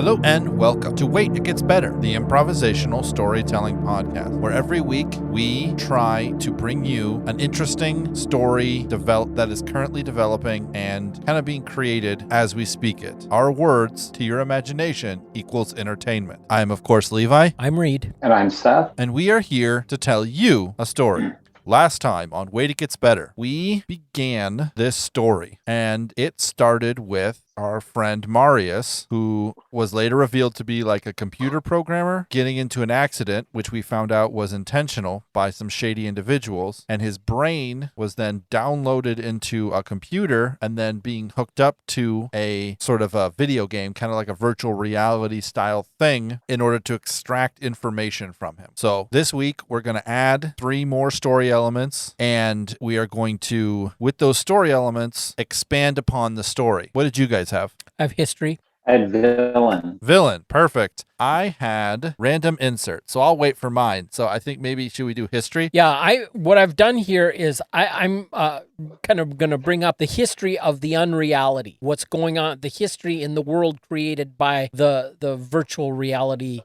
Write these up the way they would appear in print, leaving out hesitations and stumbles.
Hello and welcome to Wait, It Gets Better, the improvisational storytelling podcast, where every week we try to bring you an interesting story that is currently developing and kind of being created as we speak it. Our words to your imagination equals entertainment. I am, of course, Levi. I'm Reed. And I'm Seth. And we are here to tell you a story. Last time on Wait, It Gets Better, we began this story, and it started with our friend Marius, who was later revealed to be like a computer programmer, getting into an accident, which we found out was intentional by some shady individuals, and his brain was then downloaded into a computer and then being hooked up to a sort of a video game, kind of like a virtual reality style thing, in order to extract information from him. So this week, we're going to add 3 more story elements, and we are going to, with those story elements, expand upon the story. What did you guys have? I have history. And villain. Villain, perfect. I had random insert, so I'll wait for mine. So I think maybe should we do history? Yeah, what I've done here is I'm kind of going to bring up the history of the unreality. What's going on, the history in the world created by the virtual reality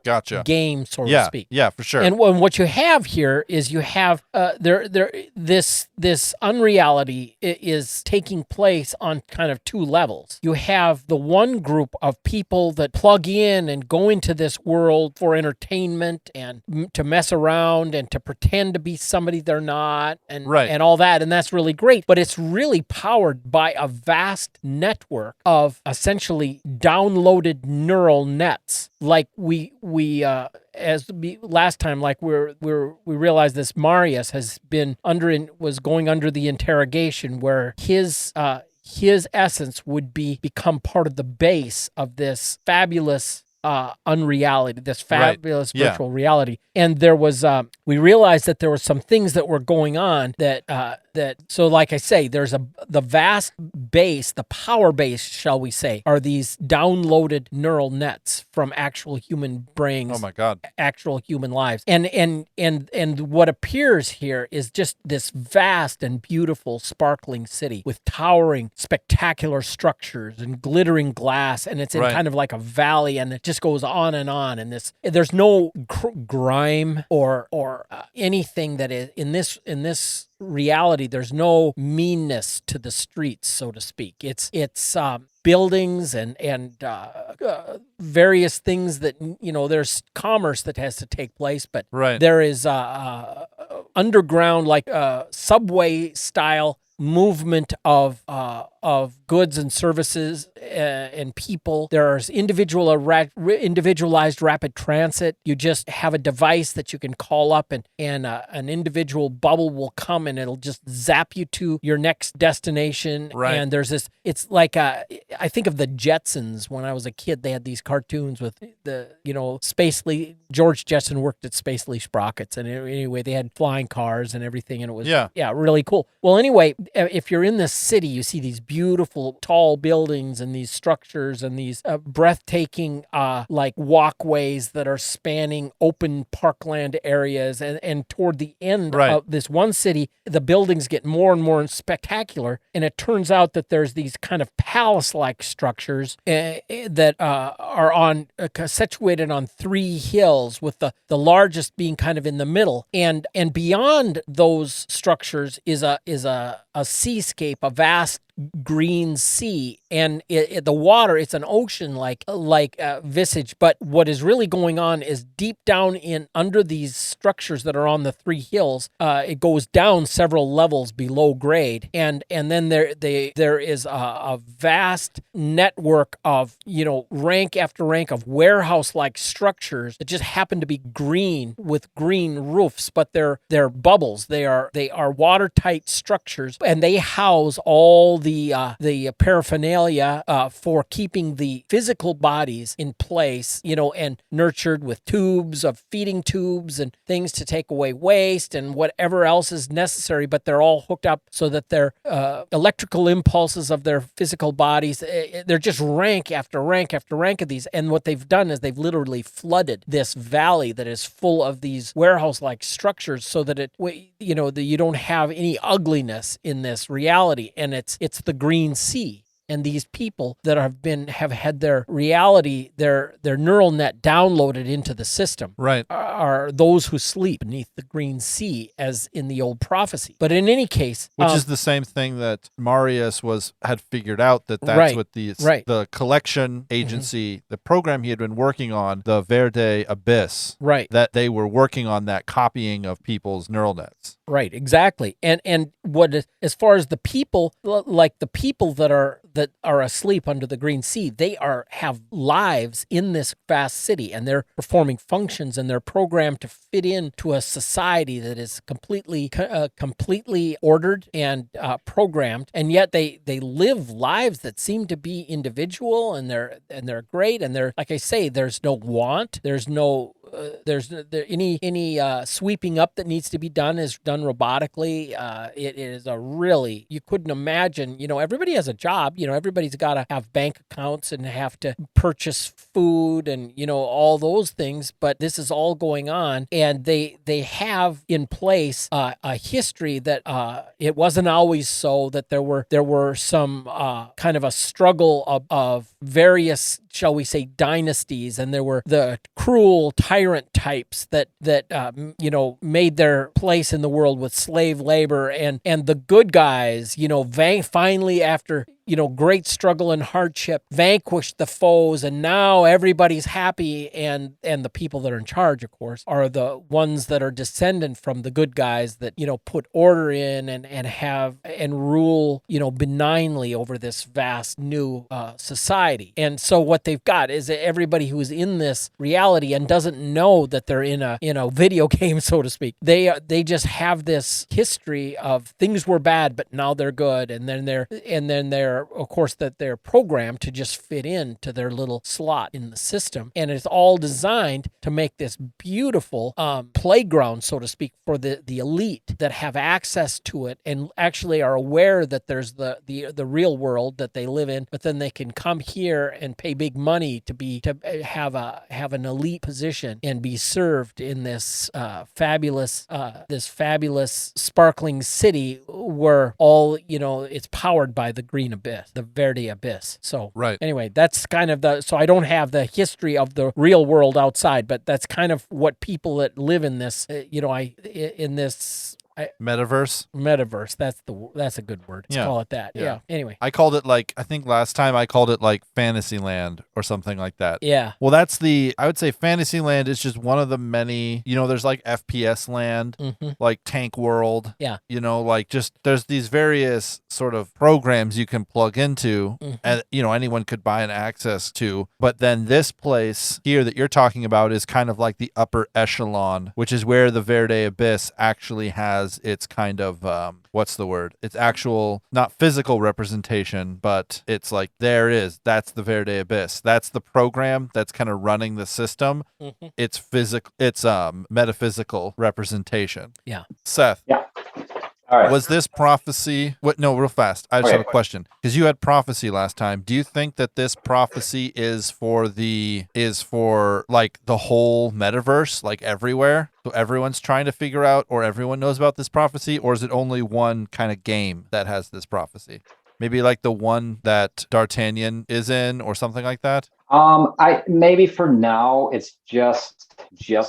game, so to speak. Yeah, for sure. And what you have here is you have this unreality is taking place on kind of 2 levels. You have the one group of people that plug in and go into this world for entertainment and to mess around and to pretend to be somebody they're not and all that, and that's really great. But it's really powered by a vast network of essentially downloaded neural nets. Like we last time, like we realized this Marius was going under the interrogation where his essence would become part of the base of this fabulous unreality, this fabulous virtual reality. And there was, we realized that there were some things that were going on so like I say, there's the vast base, the power base, shall we say, are these downloaded neural nets from actual human brains. Oh my God. Actual human lives. And what appears here is just this vast and beautiful sparkling city with towering, spectacular structures and glittering glass, and it's in kind of like a valley, and it just goes on. And there's no grime or anything that is in this reality. There's no meanness to the streets, so to speak. It's buildings and various things that, there's commerce that has to take place, but there is underground, like subway style movement of goods and services and people. There's individualized rapid transit. You just have a device that you can call up, and an individual bubble will come and it'll just zap you to your next destination. And there's this, it's like, I think of the Jetsons when I was a kid. They had these cartoons with George Jetson worked at Spacely Sprockets, and anyway, they had flying cars and everything, and it was really cool. Well, anyway, if you're in this city, you see these beautiful tall buildings and these structures and these breathtaking like walkways that are spanning open parkland areas, and toward the end of this one city, the buildings get more and more spectacular, and it turns out that there's these kind of palace-like structures that are situated on 3 hills, with the largest being kind of in the middle, and beyond those structures is a seascape, a vast green sea, and the water, it's an ocean like visage. But what is really going on is deep down under these structures that are on the 3 hills, it goes down several levels below grade, and then there is a vast network of rank after rank of warehouse like structures that just happen to be green with green roofs, but they're bubbles. They are watertight structures, and they house all the paraphernalia for keeping the physical bodies in place, and nurtured with feeding tubes and things to take away waste and whatever else is necessary. But they're all hooked up so that their electrical impulses of their physical bodies, they're just rank after rank after rank of these. And what they've done is they've literally flooded this valley that is full of these warehouse-like structures, so that you don't have any ugliness in this reality. And it's the green sea. And these people that have had their reality, their neural net downloaded into the system, right, are those who sleep beneath the green sea, as in the old prophecy. But in any case, which is the same thing that Marius had figured out, that's right, what the collection agency, the program he had been working on, the Verde Abyss, right, that they were working on that copying of people's neural nets. Right, exactly. And what, as far as the people, like the people that are asleep under the green sea, they have lives in this vast city, and they're performing functions, and they're programmed to fit into a society that is completely ordered and programmed, and yet they live lives that seem to be individual, and they're great, and they're, like I say, there's no want, there's no any sweeping up that needs to be done is done robotically. It is you couldn't imagine, everybody has a job, everybody's got to have bank accounts and have to purchase food and, all those things, but this is all going on, and they have in place a history that it wasn't always so, that there were some kind of a struggle of various, shall we say, dynasties, and there were the cruel tyrant types that made their place in the world with slave labor, and the good guys, finally, after great struggle and hardship, vanquished the foes, and now everybody's happy, and the people that are in charge, of course, are the ones that are descendant from the good guys that put order in and rule benignly over this vast new society. And so what they've got is that everybody who's in this reality and doesn't know that they're in a video game, so to speak, they just have this history of things were bad, but now they're good, and then they're of course that they're programmed to just fit in to their little slot in the system, and it's all designed to make this beautiful playground, so to speak, for the elite that have access to it and actually are aware that there's the real world that they live in, but then they can come here and pay big money to have an elite position and be served in this fabulous sparkling city where all it's powered by the green abyss, the Verde Abyss. So right. Anyway, that's kind of so I don't have the history of the real world outside, but that's kind of what people that live in this, metaverse. That's a good word. Let's call it that. Yeah. Anyway, I called it, I think last time I called it Fantasyland or something like that. Yeah. Well, I would say Fantasyland is just one of the many, there's FPS Land, like Tank World. Yeah. There's these various sort of programs you can plug into and, anyone could buy an access to. But then this place here that you're talking about is kind of like the upper echelon, which is where the Verde Abyss actually has its kind of what's the word? It's actual, not physical representation, but it's like there it is. That's the Verde Abyss. That's the program that's kind of running the system. It's physical. It's metaphysical representation. Yeah. Seth. Yeah. All right. Was this prophecy? No, real fast. I just have a question, because you had prophecy last time. Do you think that this prophecy is for the whole metaverse, like everywhere? So everyone's trying to figure out, or everyone knows about this prophecy, or is it only one kind of game that has this prophecy? Maybe like the one that D'Artagnan is in, or something like that. Maybe for now it's just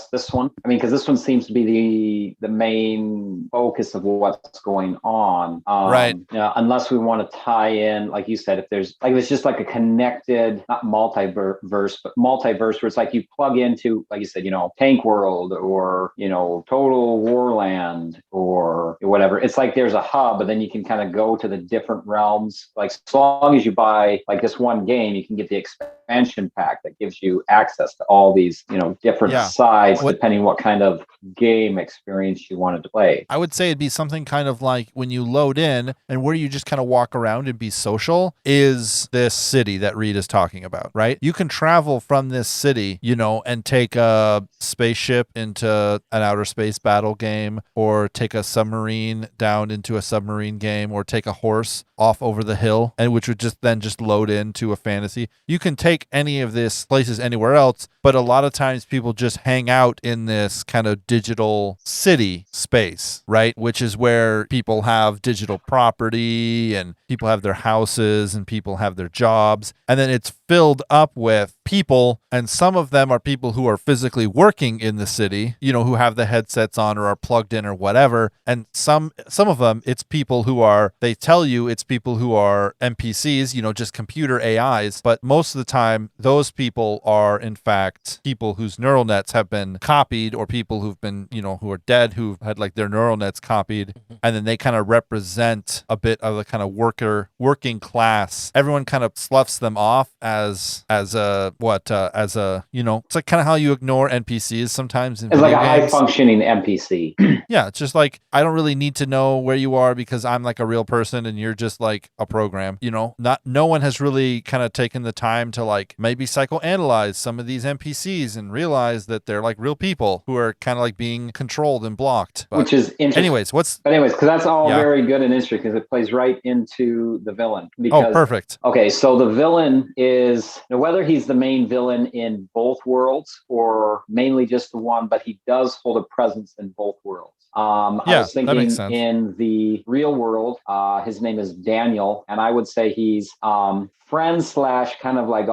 this one. I mean, because this one seems to be the main focus of what's going on. Right. Unless we want to tie in, like you said, if it's just like a connected, not multiverse, but multiverse, where it's like you plug into, like you said, Tank World or Total Warland or whatever. It's like there's a hub, but then you can kind of go to the different realms. Like, as long as you buy like this one game, you can get the expansion pack that gives you access to all these, different sides, depending what kind of game experience you wanted to play. I would say it'd be something kind of like when you load in and where you just kind of walk around and be social is this city that Reed is talking about, right? You can travel from this city, and take a spaceship into an outer space battle game, or take a submarine down into a submarine game, or take a horse off over the hill, and which would just load into a fantasy. You can take take any of this places anywhere else, but a lot of times people just hang out in this kind of digital city space, right? Which is where people have digital property and people have their houses and people have their jobs. And then it's filled up with people, and some of them are people who are physically working in the city, who have the headsets on or are plugged in or whatever. And some of them, it's people who are, they tell you it's people who are NPCs, just computer AIs. But most of the time, those people are in fact people whose neural nets have been copied, or people who've been, who are dead, who've had like their neural nets copied. And then they kind of represent a bit of the kind of working class. Everyone kind of sloughs them off as a it's like kind of how you ignore NPCs sometimes in it's video like a games. high functioning NPC. Yeah, it's just like, I don't really need to know where you are because I'm like a real person and you're just like a program. No one has really kind of taken the time to like maybe psychoanalyze some of these NPCs and realize that they're like real people who are kind of like being controlled and blocked. Which is interesting. Anyways, because that's all very good and interesting, because it plays right into the villain. Because, perfect. Okay, so the villain is, whether he's the main villain in both worlds or mainly just the one, but he does hold a presence in both worlds. I was thinking in the real world, his name is Daniel, and I would say he's friend / kind of like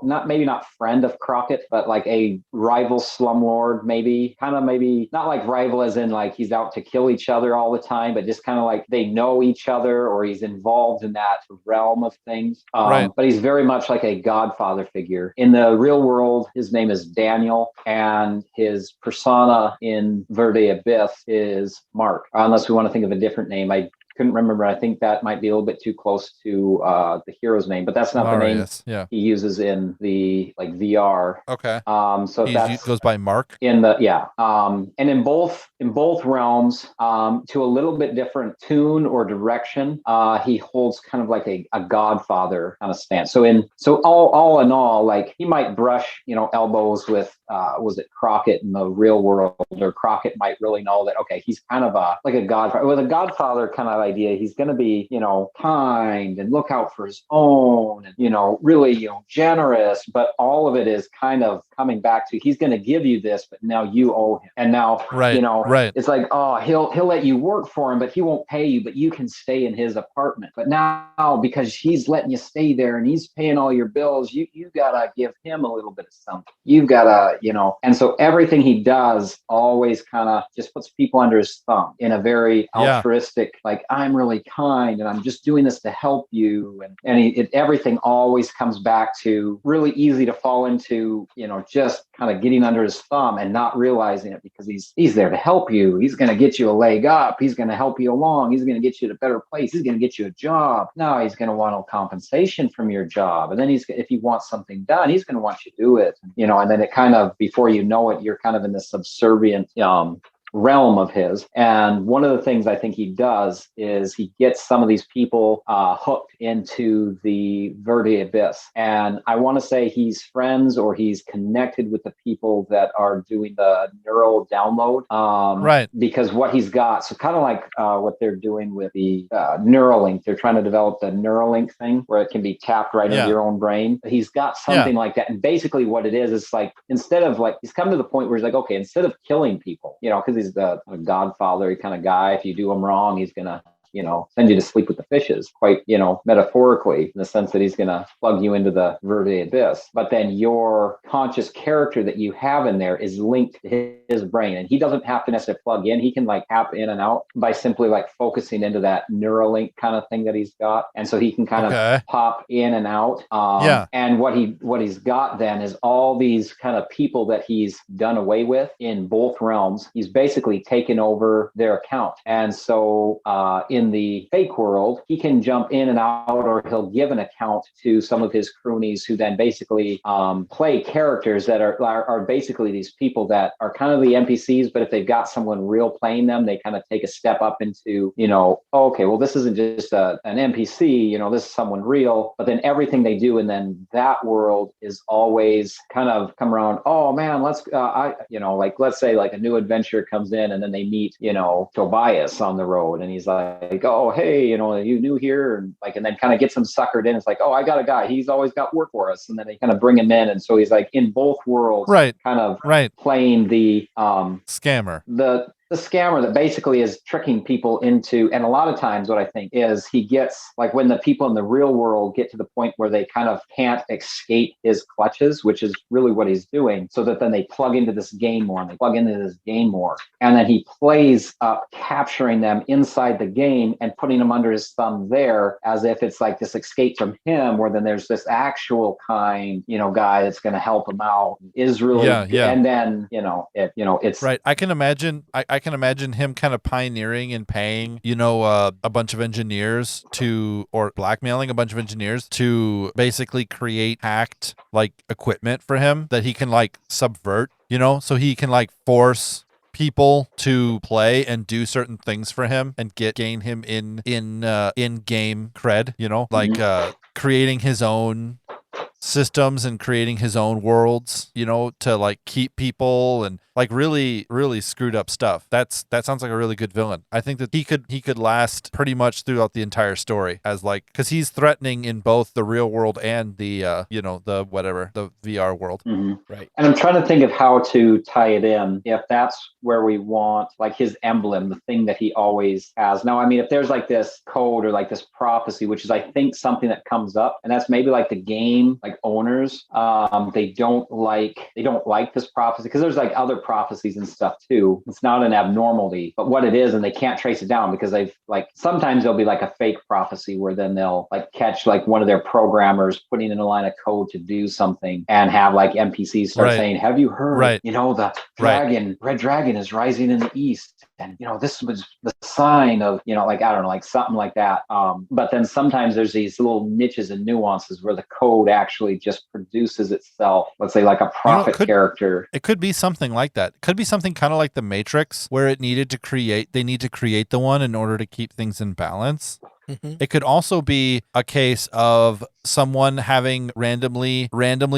not friend of Crockett, but like a rival slumlord, maybe not like rival as in like he's out to kill each other all the time, but just kind of like they know each other, or he's involved in that realm of things. But he's very much like a godfather figure. In the real world, his name is Daniel, and his persona in Verde Abyss is Mark, unless we want to think of a different name. I couldn't remember. I think that might be a little bit too close to the hero's name, but that's not Marius, the name he uses in the like VR. Okay. So that goes by Mark in the and in both realms, to a little bit different tune or direction. He holds kind of like a godfather kind of stance. So all in all, like he might brush elbows with was it Crockett in the real world, or Crockett might really know that he's kind of like a godfather with a godfather kind of idea. He's going to be kind and look out for his own, and really generous. But all of it is kind of coming back to, he's going to give you this, but now you owe him. And now it's like, he'll let you work for him, but he won't pay you, but you can stay in his apartment. But now because he's letting you stay there and he's paying all your bills, you gotta give him a little bit of something. You've gotta and so everything he does always kind of just puts people under his thumb in a very altruistic, like, I'm really kind and I'm just doing this to help you. And everything always comes back to really easy to fall into, just kind of getting under his thumb and not realizing it, because he's there to help you. He's going to get you a leg up. He's going to help you along. He's going to get you to a better place. He's going to get you a job. Now he's going to want a compensation from your job. And then if he wants something done, he's going to want you to do it. And then it kind of, before you know it, you're kind of in this subservient realm of his. And one of the things I think he does is he gets some of these people hooked into the Verde Abyss. And I want to say he's friends or he's connected with the people that are doing the neural download. Because what he's got, so kind of like what they're doing with the Neuralink, they're trying to develop the Neuralink thing where it can be tapped right into your own brain. He's got something like that. And basically what it is like, instead of like, he's come to the point where he's like, okay, instead of killing people, because he's the godfather kind of guy. If you do him wrong, he's going to send you to sleep with the fishes, quite, metaphorically, in the sense that he's going to plug you into the Verde Abyss. But then your conscious character that you have in there is linked to his brain. And he doesn't have to necessarily plug in. He can like tap in and out by simply like focusing into that Neuralink kind of thing that he's got. And so he can kind of pop in and out. And what he's got then is all these kind of people that he's done away with in both realms. He's basically taken over their account. And so in the fake world, he can jump in and out, or he'll give an account to some of his cronies who then basically play characters that are basically these people that are kind of the NPCs, but if they've got someone real playing them, they kind of take a step up into, okay, well, this isn't just an NPC, this is someone real. But then everything they do, and then that world is always kind of come around, oh man, let's say like a new adventurer comes in and then they meet, Tobias on the road, and he's like, like, oh, hey, you new here, and like, and then kind of gets him suckered in. It's like, oh, I got a guy. He's always got work for us, and then they kind of bring him in, and so he's like in both worlds, kind of playing the scammer, the scammer that basically is tricking people into, and a lot of times what I think is he gets, like, when the people in the real world get to the point where they kind of can't escape his clutches, which is really what he's doing, so that then they plug into this game more and they plug into this game more. And then he plays up capturing them inside the game and putting them under his thumb there as if it's like this escape from him, where then there's this actual kind, guy that's going to help him out, is really, and then, it's right. I can imagine, I can imagine him kind of pioneering and paying, a bunch of engineers or blackmailing a bunch of engineers to basically create hacked like equipment for him that he can like subvert, so he can like force people to play and do certain things for him and gain him in game cred, like creating his own systems and creating his own worlds, to like keep people and like really, really screwed up stuff. That sounds like a really good villain. I think that he could last pretty much throughout the entire story as like, because he's threatening in both the real world and the the VR world. Right. And I'm trying to think of how to tie it in, if that's where we want like his emblem, the thing that he always has. Now, I mean, if there's like this code or like this prophecy, which is I think something that comes up, and that's maybe like the game like owners, they don't like this prophecy, because there's like other prophecies and stuff too. It's not an abnormality, but what it is, and they can't trace it down, because they've like, sometimes there'll be like a fake prophecy where then they'll like catch like one of their programmers putting in a line of code to do something and have like NPCs start saying, have you heard, the dragon, red dragon is rising in the east, and this was the sign of, like, I don't know, like something like that. But then sometimes there's these little niches and nuances where the code actually just produces itself. Let's say like a prophet character. It could be something like that. It could be something kind of like the Matrix, where they need to create the one in order to keep things in balance. It could also be a case of someone having randomly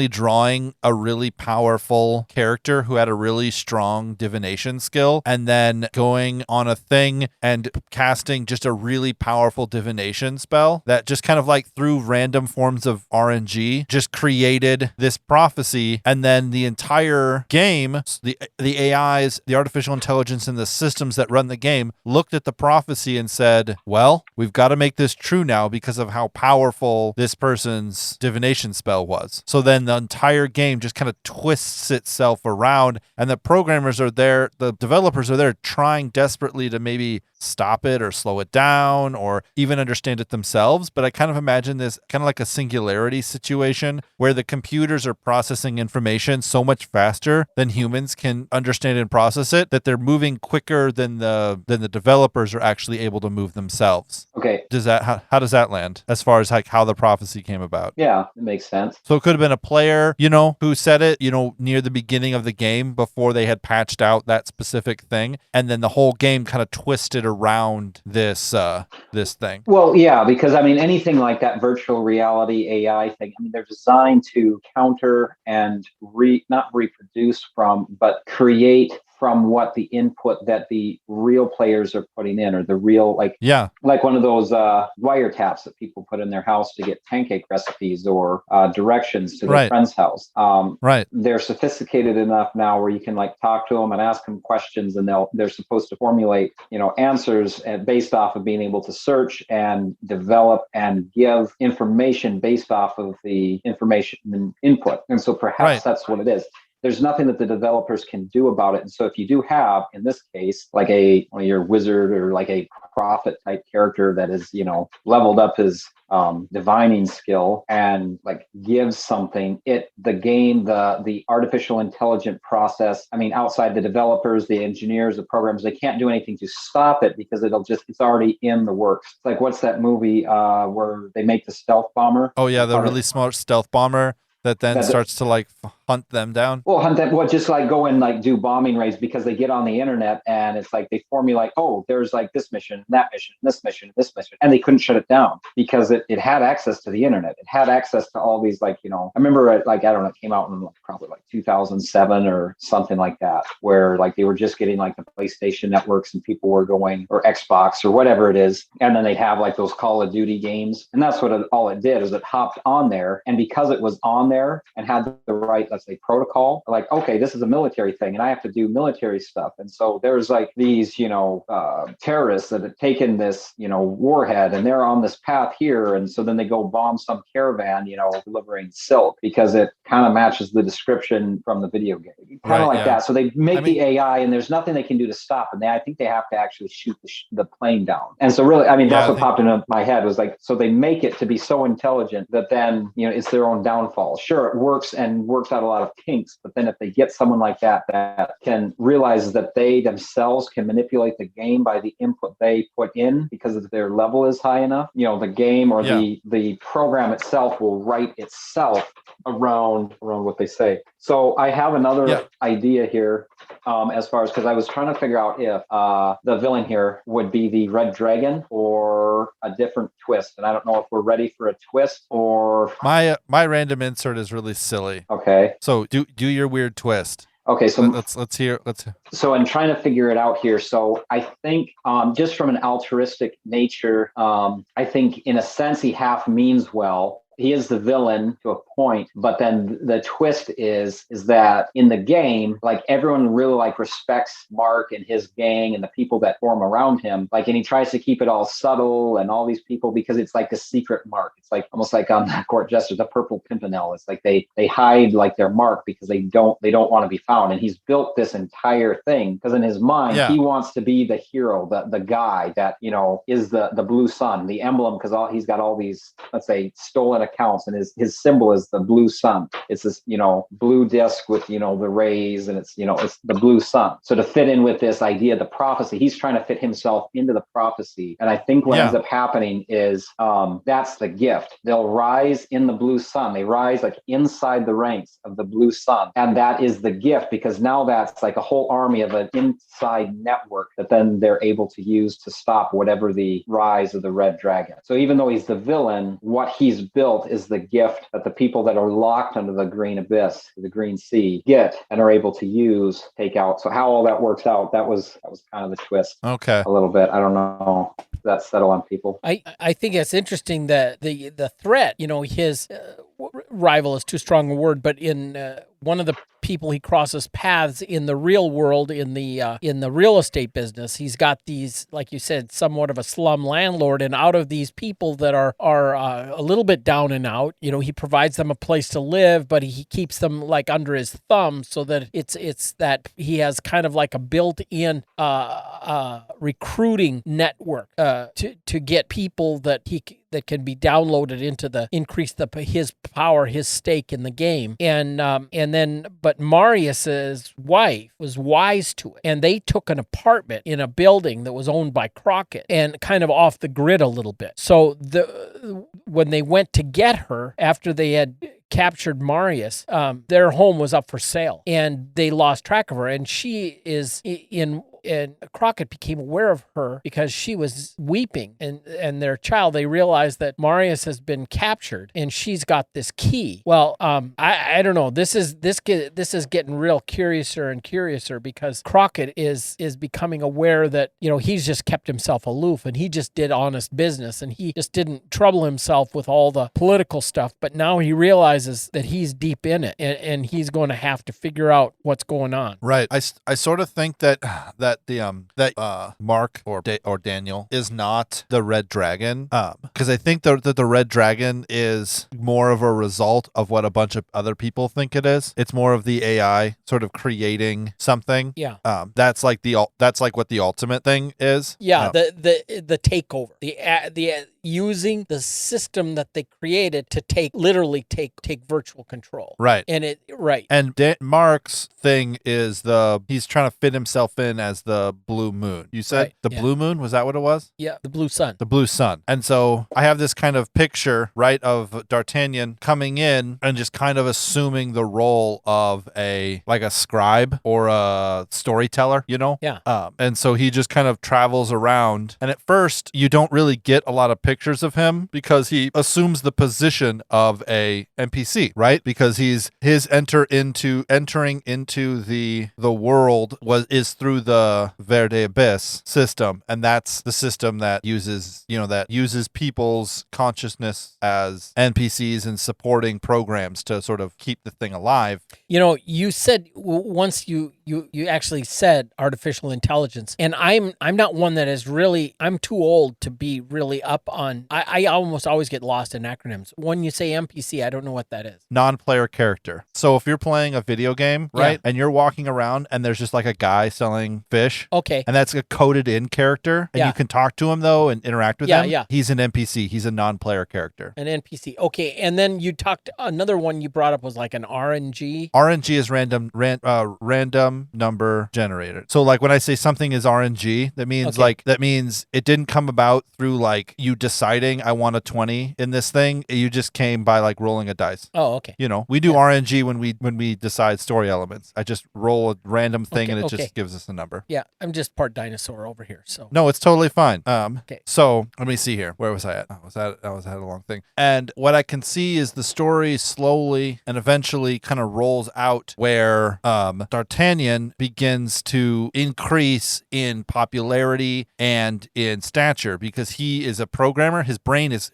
drawing a really powerful character who had a really strong divination skill, and then going on a thing and casting just a really powerful divination spell that just kind of like through random forms of RNG just created this prophecy. And then the entire game, the AIs, the artificial intelligence, and the systems that run the game looked at the prophecy and said, well, we've got to make this true now because of how powerful this person's divination spell was. So then the entire game just kind of twists itself around, and the programmers are there, the developers are there trying desperately to maybe stop it or slow it down or even understand it themselves. But I kind of imagine this kind of like a singularity situation where the computers are processing information so much faster than humans can understand and process it, that they're moving quicker than the developers are actually able to move themselves. Okay. How does that land as far as like how the prophecy came about? Yeah, it makes sense. So it could have been a player, who said it, near the beginning of the game before they had patched out that specific thing, and then the whole game kind of twisted around this thing. Well, yeah, because I mean, anything like that virtual reality AI thing, I mean, they're designed to counter and not reproduce from, but create from what the input that the real players are putting in, or the real, like one of those wiretaps that people put in their house to get pancake recipes or directions to their friend's house. They're sophisticated enough now where you can like talk to them and ask them questions, and they're supposed to formulate, answers based off of being able to search and develop and give information based off of the information and input. And so perhaps that's what it is. There's nothing that the developers can do about it. And so if you do have, in this case, like one of your wizard or like a prophet type character that is, leveled up his divining skill and like gives something, the game, the artificial intelligent process, I mean, outside the developers, the engineers, the programmers, they can't do anything to stop it because it's already in the works. It's like, what's that movie where they make the stealth bomber? Oh yeah, the really smart stealth bomber that then starts to like hunt them down. Well, hunt them. Well, just like go and like do bombing raids because they get on the internet and it's like they formulate, oh, there's like this mission, that mission, this mission, this mission, and they couldn't shut it down because it had access to the internet. It had access to all these like, I remember it, like, I don't know, it came out in like, probably like 2007 or something like that, where like they were just getting like the PlayStation networks and people were going, or Xbox or whatever it is. And then they'd have like those Call of Duty games. And that's what all it did is it hopped on there. And because it was on there and had the right, let's say, protocol, like, okay, this is a military thing and I have to do military stuff. And so there's like these, terrorists that have taken this, warhead and they're on this path here. And so then they go bomb some caravan, delivering silk because it kind of matches the description from the video game. Kind of like that. So they make the AI and there's nothing they can do to stop. And I think they have to actually shoot the plane down. And so really, that's what popped into my head was like, so they make it to be so intelligent that then, it's their own downfall. Sure, it works and works out a lot of kinks. But then if they get someone like that can realize that they themselves can manipulate the game by the input they put in because if their level is high enough, the game or the program itself will write itself around what they say. So I have another idea here as far as, because I was trying to figure out if the villain here would be the Red Dragon or a different twist. And I don't know if we're ready for a twist or... My random insert is really silly. Okay. So do your weird twist. Okay, so let's hear. So I'm trying to figure it out here. So I think just from an altruistic nature, I think in a sense he half means well. He is the villain to a point, but then the twist is that in the game, like everyone really like respects Mark and his gang and the people that form around him. Like, and he tries to keep it all subtle and all these people because it's like a secret mark. It's like almost like on the court jester, the purple pimpernel. It's like they hide like their mark because they don't want to be found. And he's built this entire thing because in his mind he wants to be the hero, the guy that is the blue sun, the emblem, because he's got all these, let's say, stolen accounts, and his symbol is the blue sun. It's this blue disc with the rays, and it's it's the blue sun. So to fit in with this idea, the prophecy, he's trying to fit himself into the prophecy. And I think what ends up happening is that's the gift. They'll rise in the blue sun. They rise like inside the ranks of the blue sun, and that is the gift, because now that's like a whole army of an inside network that then they're able to use to stop whatever the rise of the red dragon. So even though he's the villain, what he's built is the gift that the people that are locked under the green abyss, the green sea, get and are able to use, take out. So how all that works out, that was kind of the twist. Okay. A little bit. I don't know. Does that settle on people? I think it's interesting that the threat, his rival is too strong a word, but in one of the people he crosses paths in the real world, in the real estate business, he's got these, like you said, somewhat of a slum landlord, and out of these people that are a little bit down and out, he provides them a place to live, but he keeps them like under his thumb so that it's that he has kind of like a built-in recruiting network to get people that can be downloaded into increase his power, his stake in the game. But Marius's wife was wise to it, and they took an apartment in a building that was owned by Crockett and kind of off the grid a little bit. So when they went to get her after they had captured Marius, their home was up for sale and they lost track of her, and she is and Crockett became aware of her because she was weeping, and their child, they realized that Marius has been captured and she's got this key. Well, I don't know. This is getting real curiouser and curiouser, because Crockett is becoming aware that, he's just kept himself aloof and he just did honest business and he just didn't trouble himself with all the political stuff. But now he realizes that he's deep in it, and he's going to have to figure out what's going on. Right. I sort of think that Mark or Daniel is not the red dragon, because I think that the red dragon is more of a result of what a bunch of other people think it is. It's more of the AI sort of creating something. Yeah. That's like what the ultimate thing is. Yeah. The takeover. using the system that they created to literally take virtual control. Right. And And Mark's thing is he's trying to fit himself in as the blue moon. You said the blue moon? Was that what it was? Yeah, the blue sun. The blue sun. And so I have this kind of picture, right, of D'Artagnan coming in and just kind of assuming the role of a scribe or a storyteller, you know? Yeah. And so he just kind of travels around. And at first, you don't really get a lot of pictures of him because he assumes the position of a NPC, right? Because his entering into the world is through the Verde Abyss system, and that's the system that uses people's consciousness as NPCs and supporting programs to sort of keep the thing alive. You said once you actually said artificial intelligence, and I'm not one that is really, I'm too old to be really up on, I almost always get lost in acronyms. When you say NPC, I don't know what that is. Non-player character. So if you're playing a video game, right, and you're walking around and there's just like a guy selling fish, okay, and that's a coded in character, and you can talk to him though and interact with him, he's an NPC. He's a non-player character. An NPC. Okay, and then you talked, another one you brought up was like an RNG. RNG is random number generator. So like when I say something is RNG, that means it didn't come about through like you deciding I want a 20 in this thing. You just came by like rolling a dice. Oh, okay. We do RNG when we decide story elements. I just roll a random thing and it just gives us a number. Yeah, I'm just part dinosaur over here. So no, it's totally fine. Okay. So let me see here. Where was I at? I was at a long thing. And what I can see is the story slowly and eventually kind of rolls out where D'Artagnan begins to increase in popularity and in stature because he is a programmer. His brain has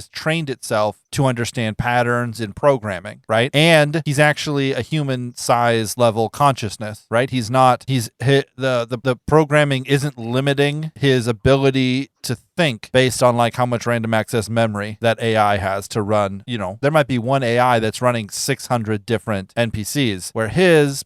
trained itself to understand patterns in programming, right? And he's actually a human size level consciousness, right? The programming isn't limiting his ability to think based on like how much random access memory that AI has to run. There might be one AI that's running 600 different NPCs, where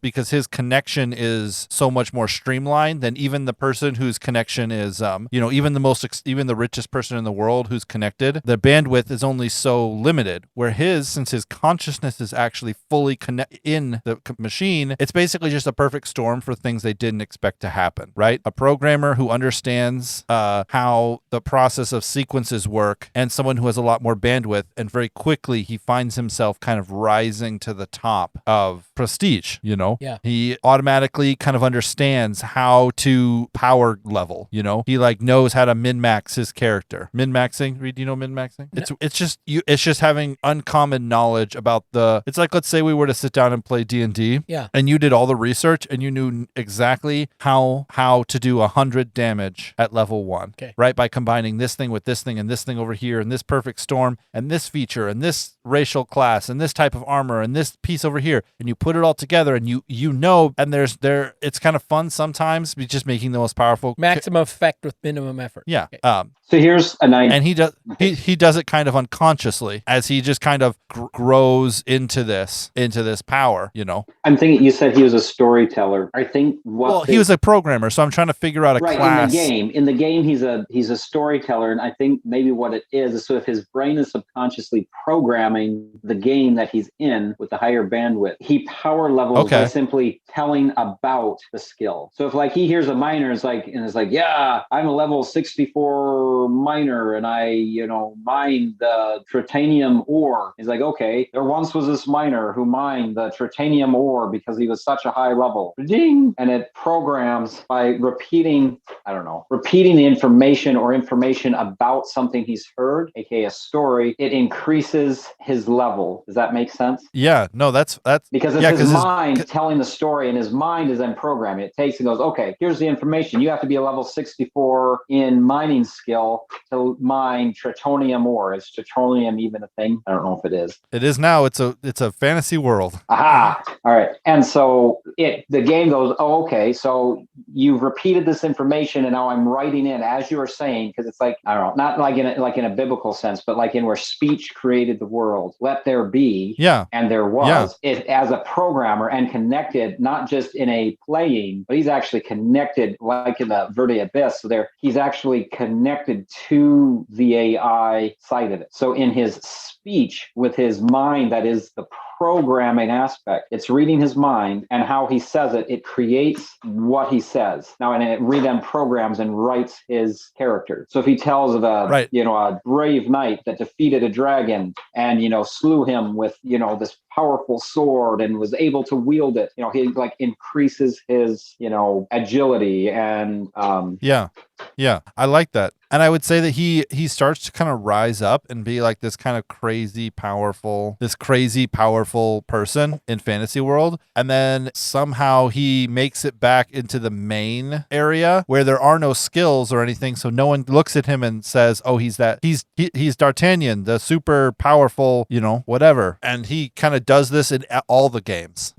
because his connection is so much more streamlined than even the person whose connection is, even the richest person in the world who's connected, the bandwidth is only so limited. Where since his consciousness is actually fully in the machine, it's basically just a perfect storm for things they didn't expect to happen, right? A programmer who understands how the process of sequences work, and someone who has a lot more bandwidth, and very quickly he finds himself kind of rising to the top of prestige, Yeah. He automatically kind of understands how to power level, He like knows how to min-max his character. Min-maxing, Reed, do you know min-maxing? No. It's just having uncommon knowledge about it's like, let's say we were to sit down and play D&D. Yeah. And you did all the research and you knew exactly how to do 100 damage at level 1. Okay. Right? By combining this thing with this thing and this thing over here and this perfect storm and this feature and this racial class and this type of armor and this piece over here, and you put it all together and and it's kind of fun sometimes just making the most powerful maximum effect with minimum effort. Yeah. Okay. So here's a nice, and he does it kind of unconsciously as he just kind of grows into this power, I'm thinking you said he was a storyteller. I think he was a programmer, so I'm trying to figure out a class. In the game he's a storyteller, and I think maybe what it is so if his brain is subconsciously programming the game that he's in with the higher bandwidth, he power levels by simply telling about the skill. So if like he hears a miner it's like yeah, I'm a level 64 miner and I mine the titanium ore. He's like, okay, there once was this miner who mined the titanium ore because he was such a high level. Ding! And it programs by repeating the information or information about something he's heard, aka a story. It increases his level. Does that make sense? Yeah, no, that's because it's his mind telling the story, and his mind is then programming. It takes and goes, okay, here's the information. You have to be a level 64 in mining skill to mine tritonium ore. Is tritonium even a thing? I don't know if it is. It is now. It's a fantasy world. Aha! All right. And so the game goes, oh, okay, so you've repeated this information, and now I'm writing in as you are saying saying, because it's like, I don't know, not like in a biblical sense, but like in where speech created the world. Let there be. Yeah. And there was. It, as a programmer and connected, not just in a playing, but he's actually connected like in the Verde Abyss. So he's actually connected to the AI side of it. So in his speech with his mind, that is the programming aspect. It's reading his mind, and how he says it, it creates what he says. Now, and it then programs and writes his character. So if he tells of a brave knight that defeated a dragon and, slew him with, this powerful sword and was able to wield it, he like increases his, agility and Yeah, I like that. And I would say that he starts to kind of rise up and be like this kind of crazy powerful person in fantasy world. And then somehow he makes it back into the main area where there are no skills or anything. So no one looks at him and says, oh, he's D'Artagnan, the super powerful, whatever. And he kind of does this in all the games,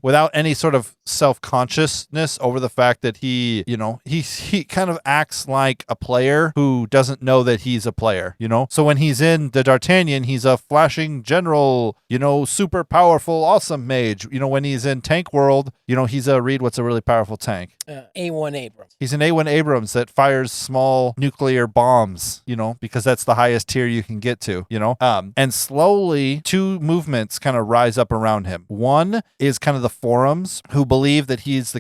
without any sort of self-consciousness over the fact that he kind of acts like a player who doesn't know that he's a player, So when he's in the D'Artagnan, he's a flashing general, super powerful, awesome mage. When he's in Tank World, he's what's a really powerful tank? A1 Abrams. He's an A1 Abrams that fires small nuclear bombs, because that's the highest tier you can get to, and slowly two movements kind of rise up around him. One is kind of the forums who believe that he is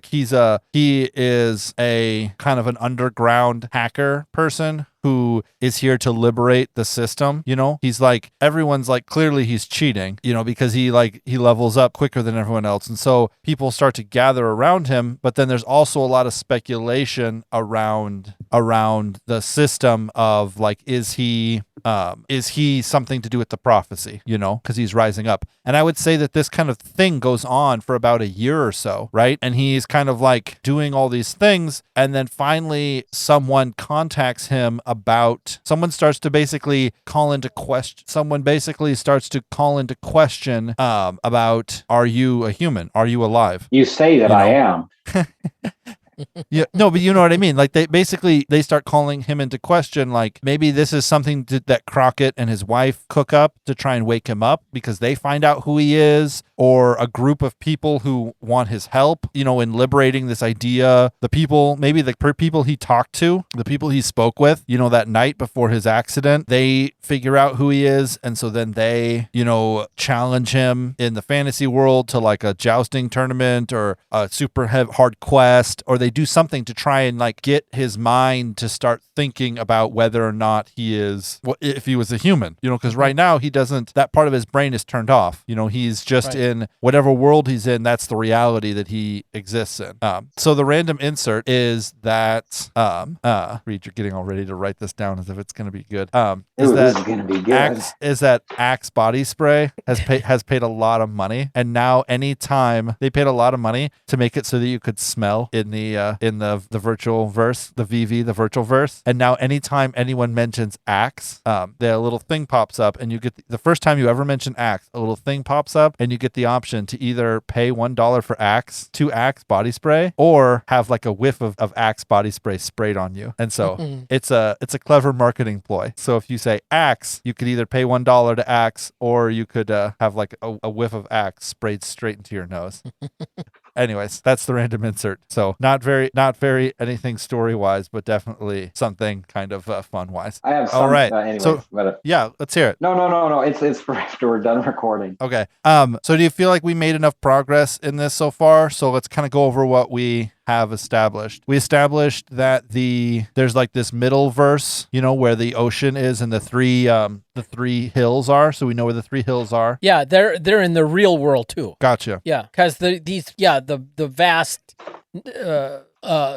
a kind of an underground hacker person who is here to liberate the system. He's like, everyone's like, clearly he's cheating, because he levels up quicker than everyone else. And so people start to gather around him, but then there's also a lot of speculation around the system of like, is he something to do with the prophecy, because he's rising up. And I would say that this kind of thing goes on for about a year or so, right? And he's kind of like doing all these things. And then finally someone contacts him someone starts to basically call into question about, are you a human? Are you alive? You say that I am. Yeah, no, but you know what I mean? Like they start calling him into question, like maybe this is something that Crockett and his wife cook up to try and wake him up because they find out who he is, or a group of people who want his help, in liberating this idea. The people he talked to, the people he spoke with, that night before his accident, they figure out who he is. And so then they, challenge him in the fantasy world to like a jousting tournament or a super hard quest, or they do something to try and like get his mind to start thinking about whether or not if he was a human, because right now that part of his brain is turned off. He's just in whatever world he's in. That's the reality that he exists in. So the random insert is that, Reed, you're getting all ready to write this down as if it's going to be good. Is that Axe body spray has paid a lot of money, and now anytime they paid a lot of money to make it so that you could smell in the virtual verse, the VV, the virtual verse. And now anytime anyone mentions Axe, the little thing pops up, and you get the first time you ever mention Axe, a little thing pops up, and you get the option to either pay $1 for Axe, 2 Axe body spray, or have like a whiff of Axe body spray sprayed on you. And so it's a clever marketing ploy. So if you say Axe, you could either pay $1 to Axe, or you could have like a whiff of Axe sprayed straight into your nose. Anyways, that's the random insert. So not very anything story wise, but definitely something kind of fun wise. I have some. All right. Anyways, so yeah, let's hear it. No. It's for after we're done recording. Okay. So do you feel like we made enough progress in this so far? So let's kind of go over what we have established. We established that there's like this middle verse, where the ocean is and the three hills are. So we know where the 3 hills are. Yeah, they're in the real world too. Gotcha. Yeah, because the vast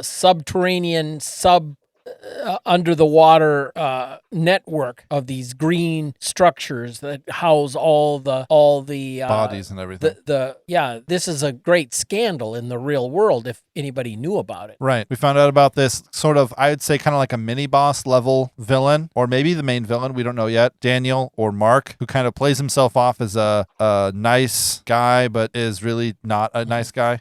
subterranean under the water network of these green structures that house all the bodies and everything. This is a great scandal in the real world if anybody knew about it. Right. We found out about this sort of, I would say, kind of like a mini boss level villain, or maybe the main villain. We don't know yet. Daniel or Mark, who kind of plays himself off as a nice guy, but is really not a nice guy.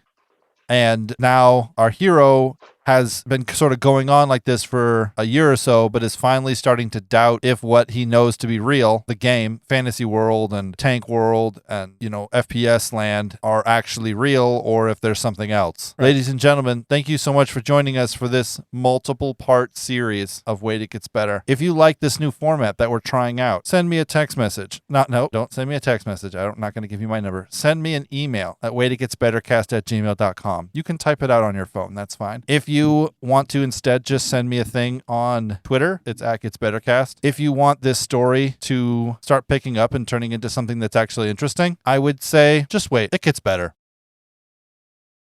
And now our hero has been sort of going on like this for a year or so, but is finally starting to doubt if what he knows to be real, the game, fantasy world and tank world and, FPS land are actually real or if there's something else. Right. Ladies and gentlemen, thank you so much for joining us for this multiple part series of Wait It Gets Better. If you like this new format that we're trying out, send me a text message. Don't send me a text message. I'm not going to give you my number. Send me an email at waititgetsbettercast@gmail.com. You can type it out on your phone. That's fine. If you want to instead just send me a thing on Twitter, it's @GetsBetterCast. If you want this story to start picking up and turning into something that's actually interesting, I would say just wait. It gets better.